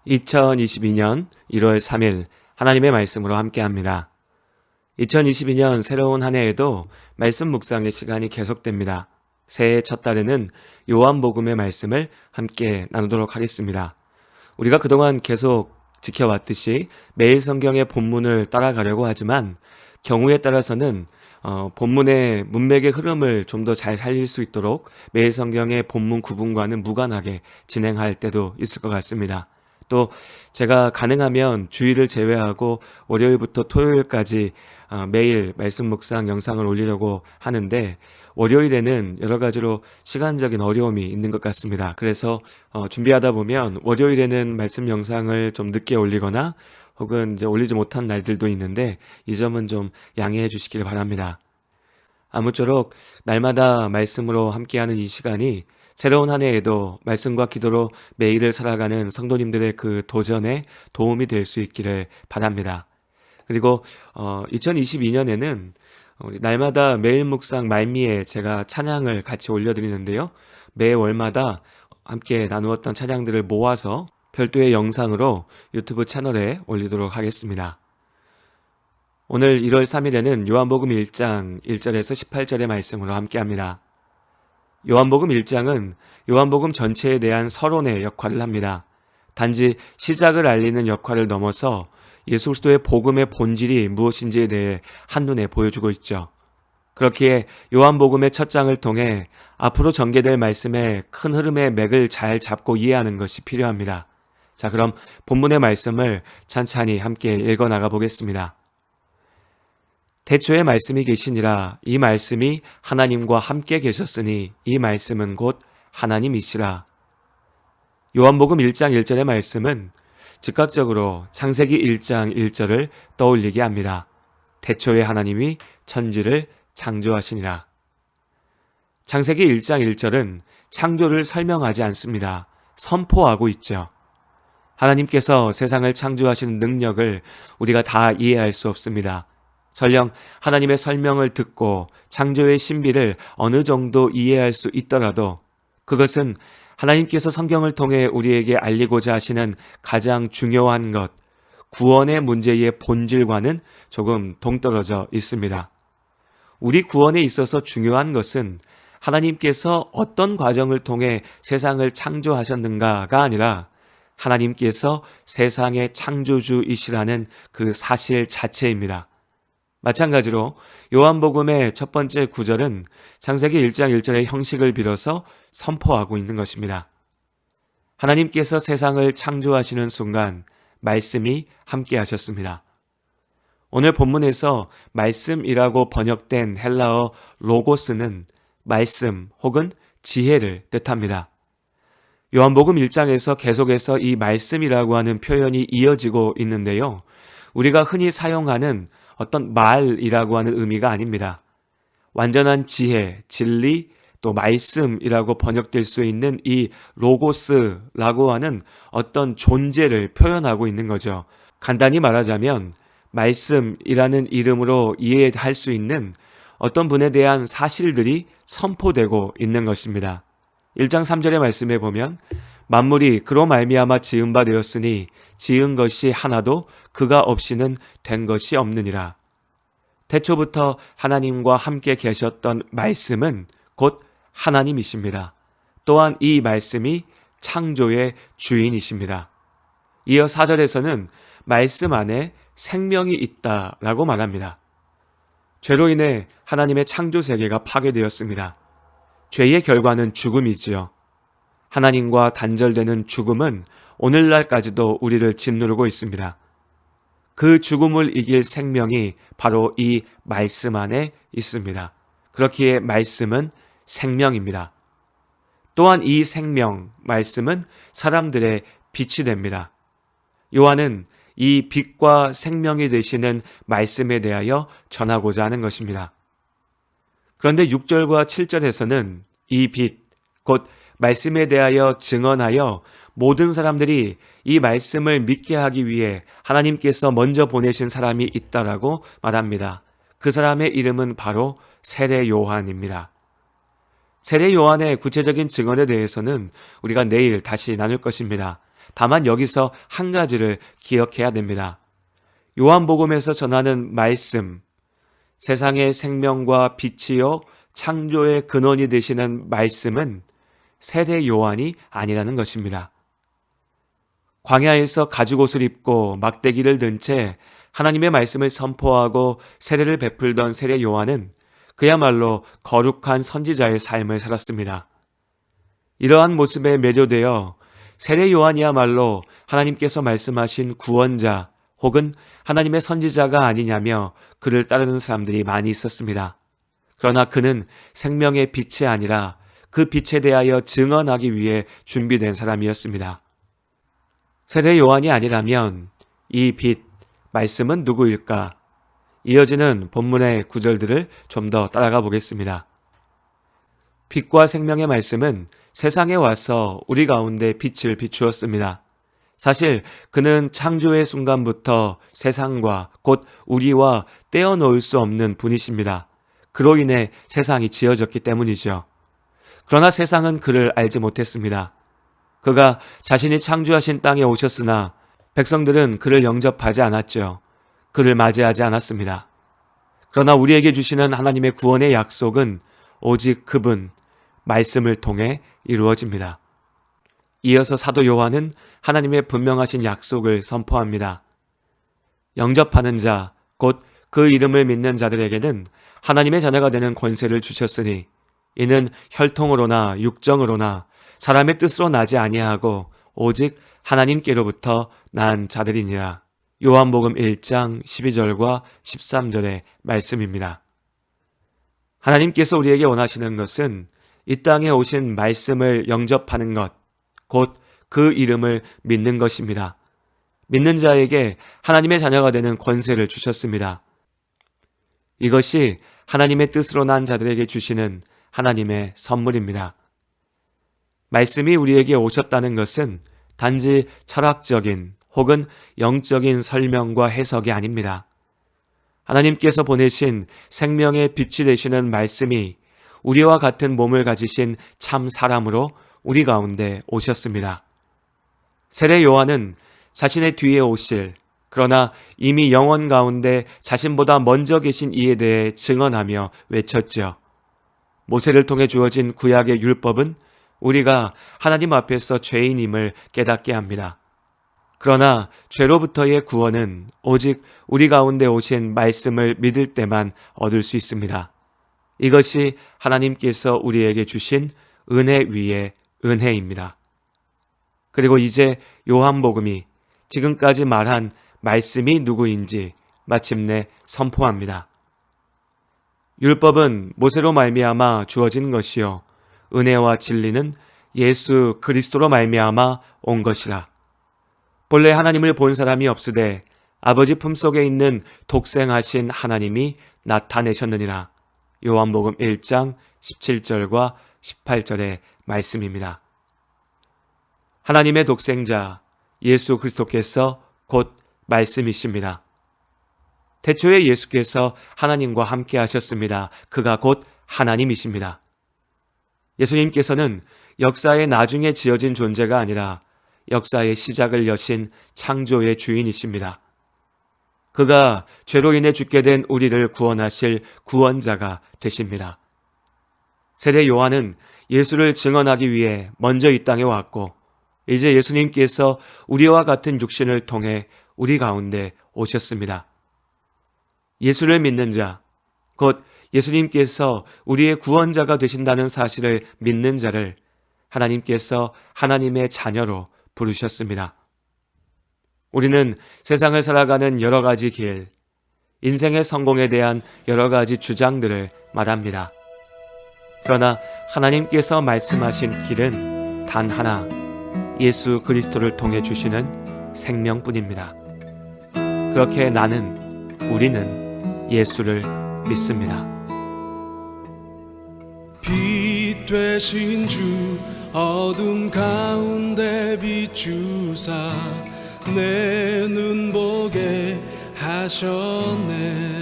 2022년 1월 3일 하나님의 말씀으로 함께합니다. 2022년 새로운 한 해에도 말씀 묵상의 시간이 계속됩니다. 새해 첫 달에는 요한복음의 말씀을 함께 나누도록 하겠습니다. 우리가 그동안 계속 지켜왔듯이 매일 성경의 본문을 따라가려고 하지만 경우에 따라서는 본문의 문맥의 흐름을 좀 더 잘 살릴 수 있도록 매일 성경의 본문 구분과는 무관하게 진행할 때도 있을 것 같습니다. 또 제가 가능하면 주일을 제외하고 월요일부터 토요일까지 매일 말씀 묵상 영상을 올리려고 하는데 월요일에는 여러 가지로 시간적인 어려움이 있는 것 같습니다. 그래서 준비하다 보면 월요일에는 말씀 영상을 좀 늦게 올리거나 혹은 이제 올리지 못한 날들도 있는데 이 점은 좀 양해해 주시길 바랍니다. 아무쪼록 날마다 말씀으로 함께하는 이 시간이 새로운 한 해에도 말씀과 기도로 매일을 살아가는 성도님들의 그 도전에 도움이 될 수 있기를 바랍니다. 그리고 2022년에는 날마다 매일 묵상 말미에 제가 찬양을 같이 올려드리는데요. 매월마다 함께 나누었던 찬양들을 모아서 별도의 영상으로 유튜브 채널에 올리도록 하겠습니다. 오늘 1월 3일에는 요한복음 1장 1절에서 18절의 말씀으로 함께합니다. 요한복음 1장은 요한복음 전체에 대한 서론의 역할을 합니다. 단지 시작을 알리는 역할을 넘어서 예수 그리스도의 복음의 본질이 무엇인지에 대해 한눈에 보여주고 있죠. 그렇기에 요한복음의 첫 장을 통해 앞으로 전개될 말씀의 큰 흐름의 맥을 잘 잡고 이해하는 것이 필요합니다. 자, 그럼 본문의 말씀을 찬찬히 함께 읽어나가 보겠습니다. 태초에 말씀이 계시니라. 이 말씀이 하나님과 함께 계셨으니 이 말씀은 곧 하나님이시라. 요한복음 1장 1절의 말씀은 즉각적으로 창세기 1장 1절을 떠올리게 합니다. 태초에 하나님이 천지를 창조하시니라. 창세기 1장 1절은 창조를 설명하지 않습니다. 선포하고 있죠. 하나님께서 세상을 창조하시는 능력을 우리가 다 이해할 수 없습니다. 설령 하나님의 설명을 듣고 창조의 신비를 어느 정도 이해할 수 있더라도 그것은 하나님께서 성경을 통해 우리에게 알리고자 하시는 가장 중요한 것, 구원의 문제의 본질과는 조금 동떨어져 있습니다. 우리 구원에 있어서 중요한 것은 하나님께서 어떤 과정을 통해 세상을 창조하셨는가가 아니라 하나님께서 세상의 창조주이시라는 그 사실 자체입니다. 마찬가지로 요한복음의 첫 번째 구절은 창세기 1장 1절의 형식을 빌어서 선포하고 있는 것입니다. 하나님께서 세상을 창조하시는 순간 말씀이 함께 하셨습니다. 오늘 본문에서 말씀이라고 번역된 헬라어 로고스는 말씀 혹은 지혜를 뜻합니다. 요한복음 1장에서 계속해서 이 말씀이라고 하는 표현이 이어지고 있는데요. 우리가 흔히 사용하는 어떤 말이라고 하는 의미가 아닙니다. 완전한 지혜, 진리, 또 말씀이라고 번역될 수 있는 이 로고스라고 하는 어떤 존재를 표현하고 있는 거죠. 간단히 말하자면 말씀이라는 이름으로 이해할 수 있는 어떤 분에 대한 사실들이 선포되고 있는 것입니다. 1장 3절의 말씀에 보면 만물이 그로 말미암아 지은 바 되었으니 지은 것이 하나도 그가 없이는 된 것이 없느니라. 태초부터 하나님과 함께 계셨던 말씀은 곧 하나님이십니다. 또한 이 말씀이 창조의 주인이십니다. 이어 4절에서는 말씀 안에 생명이 있다라고 말합니다. 죄로 인해 하나님의 창조 세계가 파괴되었습니다. 죄의 결과는 죽음이지요. 하나님과 단절되는 죽음은 오늘날까지도 우리를 짓누르고 있습니다. 그 죽음을 이길 생명이 바로 이 말씀 안에 있습니다. 그렇기에 말씀은 생명입니다. 또한 이 생명, 말씀은 사람들의 빛이 됩니다. 요한은 이 빛과 생명이 되시는 말씀에 대하여 전하고자 하는 것입니다. 그런데 6절과 7절에서는 이 빛, 곧 말씀에 대하여 증언하여 모든 사람들이 이 말씀을 믿게 하기 위해 하나님께서 먼저 보내신 사람이 있다라고 말합니다. 그 사람의 이름은 바로 세례 요한입니다. 세례 요한의 구체적인 증언에 대해서는 우리가 내일 다시 나눌 것입니다. 다만 여기서 한 가지를 기억해야 됩니다. 요한복음에서 전하는 말씀, 세상의 생명과 빛이요 창조의 근원이 되시는 말씀은 세례 요한이 아니라는 것입니다. 광야에서 가죽옷을 입고 막대기를 든 채 하나님의 말씀을 선포하고 세례를 베풀던 세례 요한은 그야말로 거룩한 선지자의 삶을 살았습니다. 이러한 모습에 매료되어 세례 요한이야말로 하나님께서 말씀하신 구원자 혹은 하나님의 선지자가 아니냐며 그를 따르는 사람들이 많이 있었습니다. 그러나 그는 생명의 빛이 아니라 그 빛에 대하여 증언하기 위해 준비된 사람이었습니다. 세례 요한이 아니라면 이 빛, 말씀은 누구일까? 이어지는 본문의 구절들을 좀 더 따라가 보겠습니다. 빛과 생명의 말씀은 세상에 와서 우리 가운데 빛을 비추었습니다. 사실 그는 창조의 순간부터 세상과 곧 우리와 떼어놓을 수 없는 분이십니다. 그로 인해 세상이 지어졌기 때문이죠. 그러나 세상은 그를 알지 못했습니다. 그가 자신이 창조하신 땅에 오셨으나 백성들은 그를 영접하지 않았죠. 그를 맞이하지 않았습니다. 그러나 우리에게 주시는 하나님의 구원의 약속은 오직 그분, 말씀을 통해 이루어집니다. 이어서 사도 요한은 하나님의 분명하신 약속을 선포합니다. 영접하는 자, 곧 그 이름을 믿는 자들에게는 하나님의 자녀가 되는 권세를 주셨으니 이는 혈통으로나 육정으로나 사람의 뜻으로 나지 아니하고 오직 하나님께로부터 난 자들이니라. 요한복음 1장 12절과 13절의 말씀입니다. 하나님께서 우리에게 원하시는 것은 이 땅에 오신 말씀을 영접하는 것, 곧 그 이름을 믿는 것입니다. 믿는 자에게 하나님의 자녀가 되는 권세를 주셨습니다. 이것이 하나님의 뜻으로 난 자들에게 주시는 하나님의 선물입니다. 말씀이 우리에게 오셨다는 것은 단지 철학적인 혹은 영적인 설명과 해석이 아닙니다. 하나님께서 보내신 생명의 빛이 되시는 말씀이 우리와 같은 몸을 가지신 참 사람으로 우리 가운데 오셨습니다. 세례 요한은 자신의 뒤에 오실, 그러나 이미 영원 가운데 자신보다 먼저 계신 이에 대해 증언하며 외쳤죠. 모세를 통해 주어진 구약의 율법은 우리가 하나님 앞에서 죄인임을 깨닫게 합니다. 그러나 죄로부터의 구원은 오직 우리 가운데 오신 말씀을 믿을 때만 얻을 수 있습니다. 이것이 하나님께서 우리에게 주신 은혜 위의 은혜입니다. 그리고 이제 요한복음이 지금까지 말한 말씀이 누구인지 마침내 선포합니다. 율법은 모세로 말미암아 주어진 것이요 은혜와 진리는 예수 그리스도로 말미암아 온 것이라. 본래 하나님을 본 사람이 없으되 아버지 품속에 있는 독생하신 하나님이 나타내셨느니라. 요한복음 1장 17절과 18절의 말씀입니다. 하나님의 독생자 예수 그리스도께서 곧 말씀이십니다. 태초에 예수께서 하나님과 함께 하셨습니다. 그가 곧 하나님이십니다. 예수님께서는 역사의 나중에 지어진 존재가 아니라 역사의 시작을 여신 창조의 주인이십니다. 그가 죄로 인해 죽게 된 우리를 구원하실 구원자가 되십니다. 세례 요한은 예수를 증언하기 위해 먼저 이 땅에 왔고 이제 예수님께서 우리와 같은 육신을 통해 우리 가운데 오셨습니다. 예수를 믿는 자, 곧 예수님께서 우리의 구원자가 되신다는 사실을 믿는 자를 하나님께서 하나님의 자녀로 부르셨습니다. 우리는 세상을 살아가는 여러 가지 길, 인생의 성공에 대한 여러 가지 주장들을 말합니다. 그러나 하나님께서 말씀하신 길은 단 하나, 예수 그리스도를 통해 주시는 생명뿐입니다. 그렇게 우리는 예수를 믿습니다. 빛 되신 주 어둠 가운데 비추사 내 눈 보게 하셨네.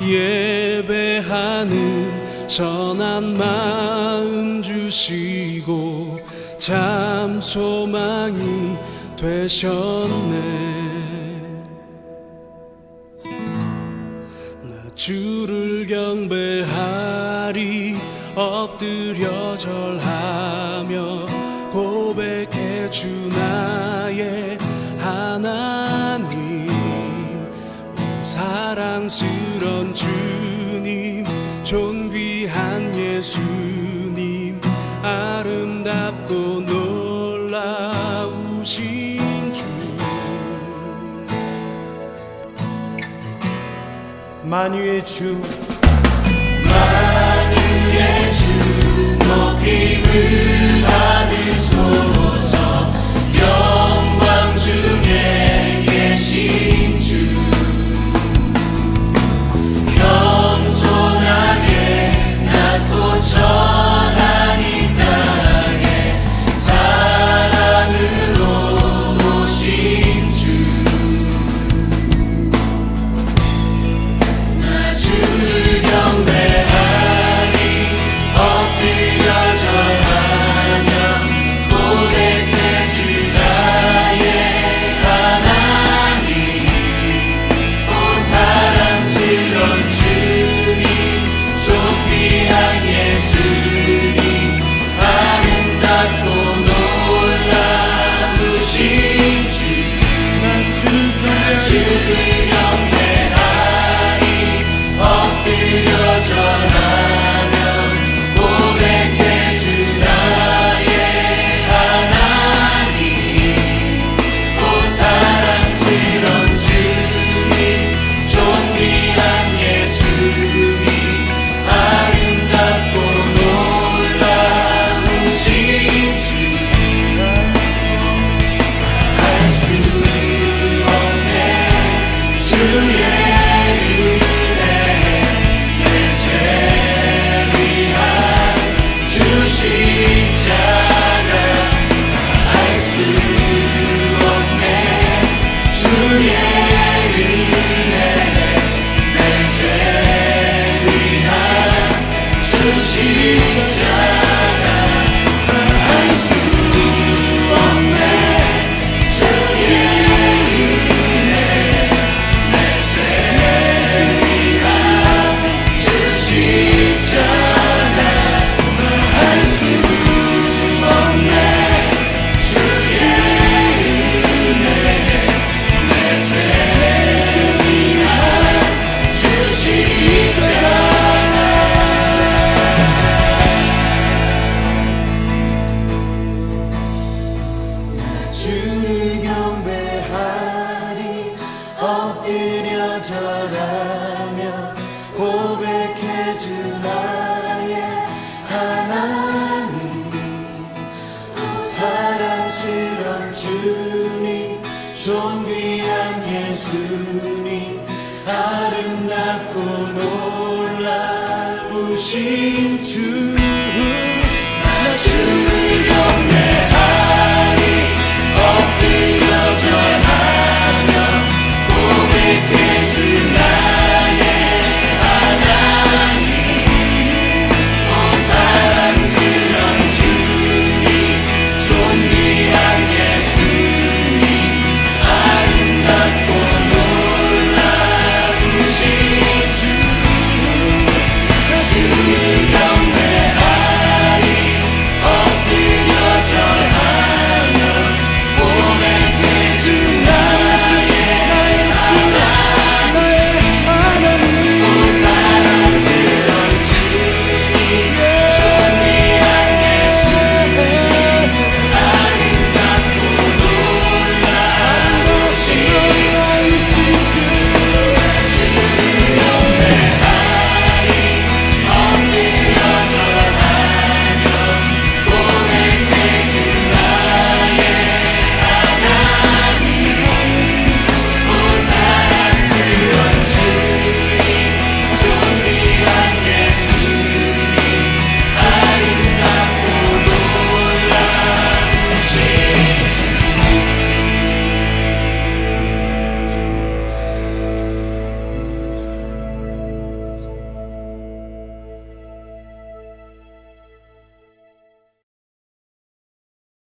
예배하는 선한 마음 주시고 참 소망이 되셨네. 나 주를 경배하리 엎드려 절하며 고백해 주 나의 하나님. 사랑스런 주님, 존귀한 예수님, 아름답고 놀라우신 주. 만유의 주 만유의 주 높임을 받으소서. 영광 중에 계신 주, 겸손하게 낮고 천한 이 땅에 사랑으로 오신 주. 나 주를 경배하리 엎드려 절하며 고백해 주 나의 하나님. 오 사랑스런 주님, 존귀한 예수님, 아름답고 놀라우신 주. 난 주를 경배하리 엎드려 절하며 고백해 주 나의 하나님. 오 사랑스런 주님, 존귀한 예수님, 아름답고 놀라우신 주. 알 수 없네 주의 은혜, 내 죄 위한 주 십자가. 알 수 없네 주의 은혜, 내 죄 위한 주 십자가. 알 수 없네 주의 은혜, 내 죄 위한 주 십자가. 알 수 없네 주의 은혜, 내 죄 위한 주 십자가. 주를 경배하리 엎드려 절하며 고백해 주 나의 하나님. 오 사랑스런 주님, 존귀한 예수님, 아름답고 놀라우신 주. 나 주